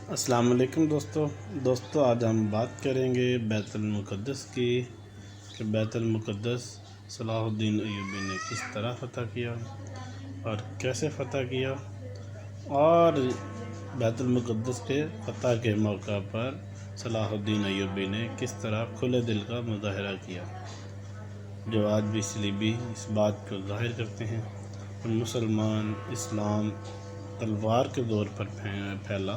السلام علیکم دوستو آج ہم بات کریں گے بیت المقدس کی کہ بیت المقدس صلاح الدین ایوبی نے کس طرح فتح کیا اور کیسے فتح کیا، اور بیت المقدس کے فتح کے موقع پر صلاح الدین ایوبی نے کس طرح کھلے دل کا مظاہرہ کیا، جو آج بھی صلیبی اس بات کو ظاہر کرتے ہیں کہ مسلمان اسلام تلوار کے دور پر پھیلا،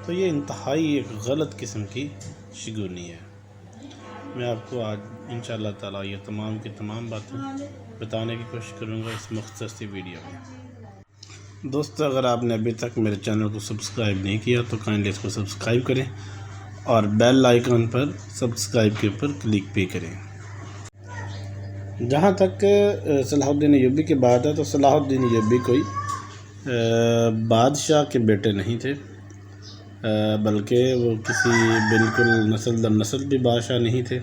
تو یہ انتہائی ایک غلط قسم کی شگونی ہے۔ میں آپ کو آج انشاءاللہ تعالیٰ یہ تمام کی تمام باتیں بتانے کی کوشش کروں گا اس مختصر سی ویڈیو میں۔ دوستو، اگر آپ نے ابھی تک میرے چینل کو سبسکرائب نہیں کیا تو کائنڈلی اس کو سبسکرائب کریں اور بیل آئیکن پر سبسکرائب کے اوپر کلک بھی کریں۔ جہاں تک صلاح الدین ایوبی کی بات ہے تو صلاح الدین ایوبی کوئی بادشاہ کے بیٹے نہیں تھے، بلکہ وہ کسی بالکل نسل در نسل بھی بادشاہ نہیں تھے۔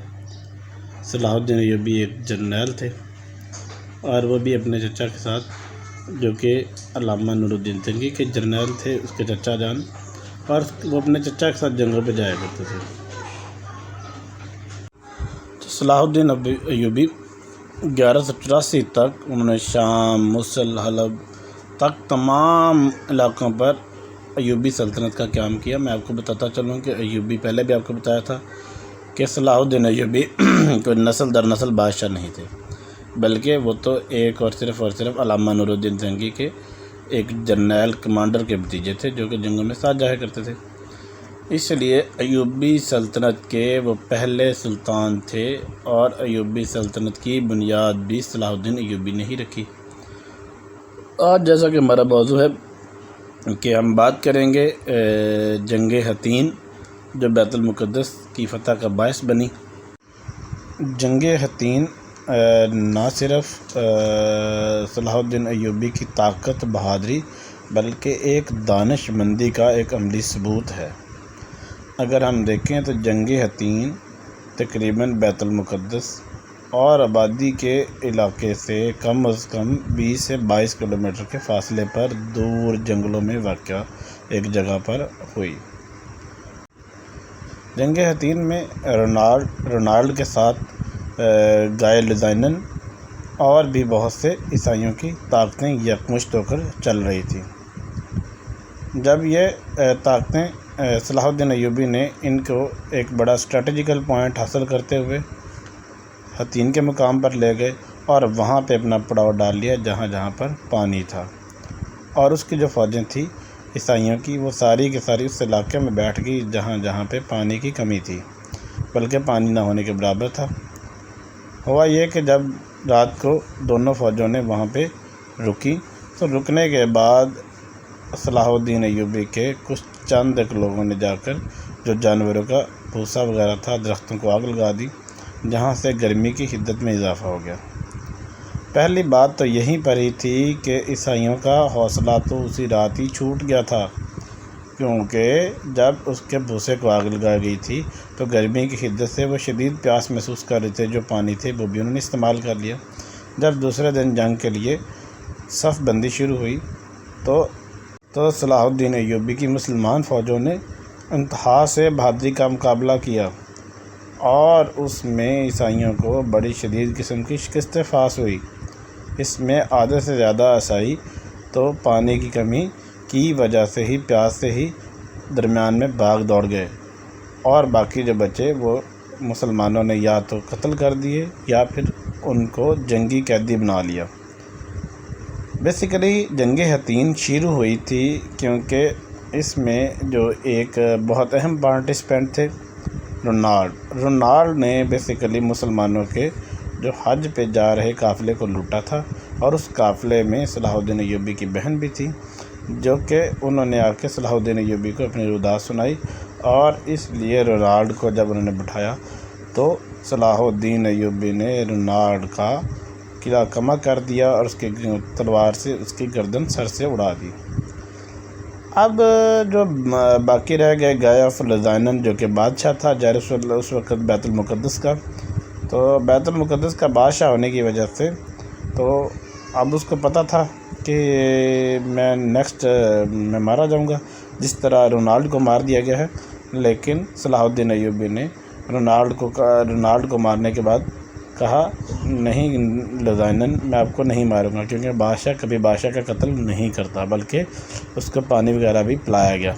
صلاح الدین ایوبی ایک جرنیل تھے، اور وہ بھی اپنے چچا کے ساتھ، جو کہ علامہ نور الدین زنگی کے جرنیل تھے، اس کے چچا جان، اور وہ اپنے چچا کے ساتھ جنگوں پہ جایا کرتے تھے۔ تو صلاح الدین ایوبی 1184 تک انہوں نے شام، موصل، حلب تک تمام علاقوں پر ایوبی سلطنت کا قیام کیا۔ میں آپ کو بتاتا چلوں کہ ایوبی، پہلے بھی آپ کو بتایا تھا کہ صلاح الدین ایوبی کوئی نسل در نسل بادشاہ نہیں تھے، بلکہ وہ تو ایک اور صرف علامہ نور الدین زنگی کے ایک جرنیل کمانڈر کے بھتیجے تھے، جو کہ جنگوں میں ساتھ جایا کرتے تھے۔ اس لیے ایوبی سلطنت کے وہ پہلے سلطان تھے، اور ایوبی سلطنت کی بنیاد بھی صلاح الدین ایوبی نے ہی رکھی۔ آج جیسا کہ ہمارا موضوع ہے کہ ہم بات کریں گے جنگ حطین، جو بیت المقدس کی فتح کا باعث بنی۔ جنگ حطین نہ صرف صلاح الدین ایوبی کی طاقت، بہادری، بلکہ ایک دانش مندی کا ایک عملی ثبوت ہے۔ اگر ہم دیکھیں تو جنگ حطین تقریباً بیت المقدس اور آبادی کے علاقے سے کم از کم 20 سے 22 کلومیٹر کے فاصلے پر دور جنگلوں میں واقع ایک جگہ پر ہوئی۔ جنگ حطین میں رونالڈ کے ساتھ گائے لوزائنن اور بھی بہت سے عیسائیوں کی طاقتیں یکمشت ہو کر چل رہی تھیں۔ جب یہ طاقتیں صلاح الدین ایوبی نے ان کو ایک بڑا اسٹریٹجیکل پوائنٹ حاصل کرتے ہوئے حطین کے مقام پر لے گئے، اور وہاں پہ اپنا پڑاؤ ڈال لیا جہاں جہاں پر پانی تھا، اور اس کی جو فوجیں تھیں عیسائیوں کی، وہ ساری کی ساری اس علاقے میں بیٹھ گئی جہاں جہاں پہ پانی کی کمی تھی، بلکہ پانی نہ ہونے کے برابر تھا۔ ہوا یہ کہ جب رات کو دونوں فوجوں نے وہاں پہ رکی، تو رکنے کے بعد صلاح الدین ایوبی کے کچھ چند لوگوں نے جا کر جو جانوروں کا بھوسا وغیرہ تھا، درختوں کو آگ لگا دی، جہاں سے گرمی کی شدت میں اضافہ ہو گیا۔ پہلی بات تو یہیں پر ہی تھی کہ عیسائیوں کا حوصلہ تو اسی رات ہی چھوٹ گیا تھا، کیونکہ جب اس کے بھوسے کو آگ لگائی گئی تھی تو گرمی کی شدت سے وہ شدید پیاس محسوس کر رہے تھے، جو پانی تھے وہ بھی انہوں نے استعمال کر لیا۔ جب دوسرے دن جنگ کے لیے صف بندی شروع ہوئی تو صلاح الدین ایوبی کی مسلمان فوجوں نے انتہا سے بہادری کا مقابلہ کیا، اور اس میں عیسائیوں کو بڑی شدید قسم کی شکست فاس ہوئی۔ اس میں آدھے سے زیادہ عیسائی تو پانی کی کمی کی وجہ سے ہی، پیاس سے ہی درمیان میں بھاگ دوڑ گئے، اور باقی جو بچے وہ مسلمانوں نے یا تو قتل کر دیے یا پھر ان کو جنگی قیدی بنا لیا۔ بیسیکلی جنگ حطین شروع ہوئی تھی کیونکہ اس میں جو ایک بہت اہم پارٹیسپینٹ تھے، رونالڈ نے بیسیکلی مسلمانوں کے جو حج پہ جا رہے قافلے کو لوٹا تھا، اور اس قافلے میں صلاح الدین ایوبی کی بہن بھی تھی، جو کہ انہوں نے آ کے صلاح الدین ایوبی کو اپنی روداد سنائی، اور اس لیے رونالڈ کو جب انہوں نے بٹھایا تو صلاح الدین ایوبی نے رونالڈ کا قلعہ کما کر دیا، اور اس کے تلوار سے اس کی گردن سر سے اڑا دی۔ اب جو باقی رہ گئے گائے آف لوزائنن، جو کہ بادشاہ تھا اس وقت بیت المقدس کا، تو بیت المقدس کا بادشاہ ہونے کی وجہ سے تو اب اس کو پتہ تھا کہ میں مارا جاؤں گا، جس طرح رونالڈ کو مار دیا گیا ہے، لیکن صلاح الدین ایوبی نے رونالڈ کو مارنے کے بعد کہا نہیں لدائنن، میں آپ کو نہیں ماروں گا، کیونکہ بادشاہ کبھی بادشاہ کا قتل نہیں کرتا، بلکہ اس کو پانی وغیرہ بھی پلایا گیا۔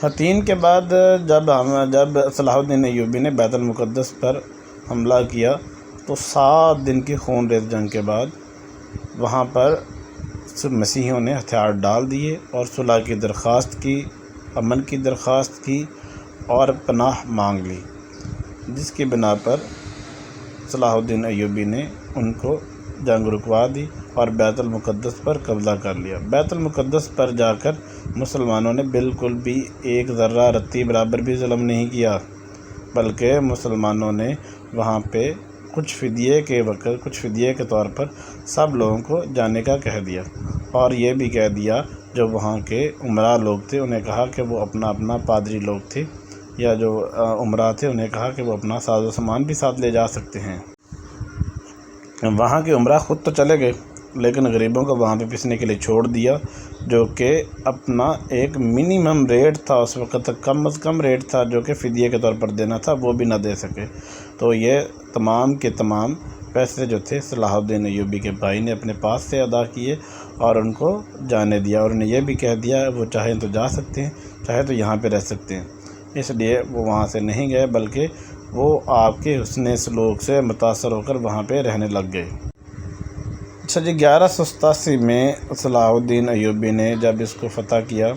حطین کے بعد جب صلاح الدین ایوبی نے بیت المقدس پر حملہ کیا تو 7 دن کی خون ریز جنگ کے بعد وہاں پر مسیحیوں نے ہتھیار ڈال دیے اور صلح کی درخواست کی، امن کی درخواست کی اور پناہ مانگ لی، جس کی بنا پر صلاح الدین ایوبی نے ان کو جنگ رکوا دی اور بیت المقدس پر قبضہ کر لیا۔ بیت المقدس پر جا کر مسلمانوں نے بالکل بھی ایک ذرہ رتی برابر بھی ظلم نہیں کیا، بلکہ مسلمانوں نے وہاں پہ کچھ فدیے کے طور پر سب لوگوں کو جانے کا کہہ دیا، اور یہ بھی کہہ دیا جو وہاں کے عمرا لوگ تھے انہیں کہا کہ وہ اپنا پادری لوگ تھے یا جو عمرا تھے انہیں کہا کہ وہ اپنا ساز و سامان بھی ساتھ لے جا سکتے ہیں۔ وہاں کے عمرا خود تو چلے گئے، لیکن غریبوں کو وہاں پہ پسنے کے لیے چھوڑ دیا، جو کہ اپنا ایک منیمم ریٹ تھا، اس وقت کم از کم ریٹ تھا جو کہ فدیے کے طور پر دینا تھا، وہ بھی نہ دے سکے۔ تو یہ تمام کے تمام پیسے جو تھے صلاح الدین ایوبی کے بھائی نے اپنے پاس سے ادا کیے اور ان کو جانے دیا، اور انہیں یہ بھی کہہ دیا وہ چاہیں تو جا سکتے ہیں، چاہے تو یہاں پہ رہ سکتے ہیں۔ اس لیے وہ وہاں سے نہیں گئے، بلکہ وہ آپ کے حسن سلوک سے متاثر ہو کر وہاں پہ رہنے لگ گئے۔ اچھا جی، 1187 میں صلاح الدین ایوبی نے جب اس کو فتح کیا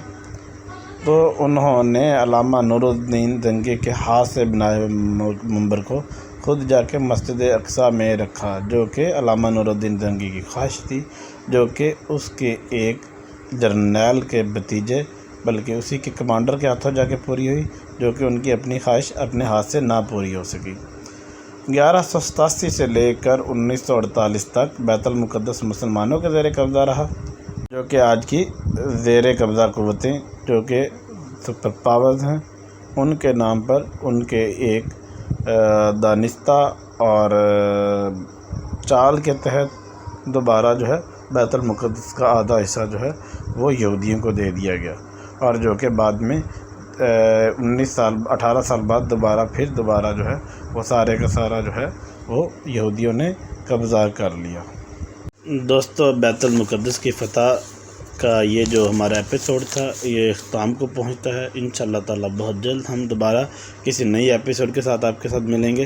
تو انہوں نے علامہ نور الدین زنگی کے ہاتھ سے بنائے منبر کو خود جا کے مسجد اقصیٰ میں رکھا، جو کہ علامہ نور الدین زنگی کی خواہش تھی، جو کہ اس کے ایک جرنیل کے بھتیجے بلکہ اسی کے کمانڈر کے ہاتھوں جا کے پوری ہوئی، جو کہ ان کی اپنی خواہش اپنے ہاتھ سے نہ پوری ہو سکی۔ 1187 سے لے کر 1948 تک بیت المقدس مسلمانوں کے زیر قبضہ رہا، جو کہ آج کی زیر قبضہ قوتیں جو کہ سپر پاورز ہیں، ان کے نام پر ان کے ایک دانستہ اور چال کے تحت دوبارہ جو ہے بیت المقدس کا آدھا حصہ جو ہے وہ یہودیوں کو دے دیا گیا، اور جو کہ بعد میں 18 سال بعد دوبارہ جو ہے وہ سارے کا سارا جو ہے وہ یہودیوں نے قبضہ کر لیا۔ دوستو، بیت المقدس کی فتح کا یہ جو ہمارا ایپیسوڈ تھا یہ اختتام کو پہنچتا ہے۔ انشاءاللہ تعالی بہت جلد ہم دوبارہ کسی نئی ایپیسوڈ کے ساتھ آپ کے ساتھ ملیں گے۔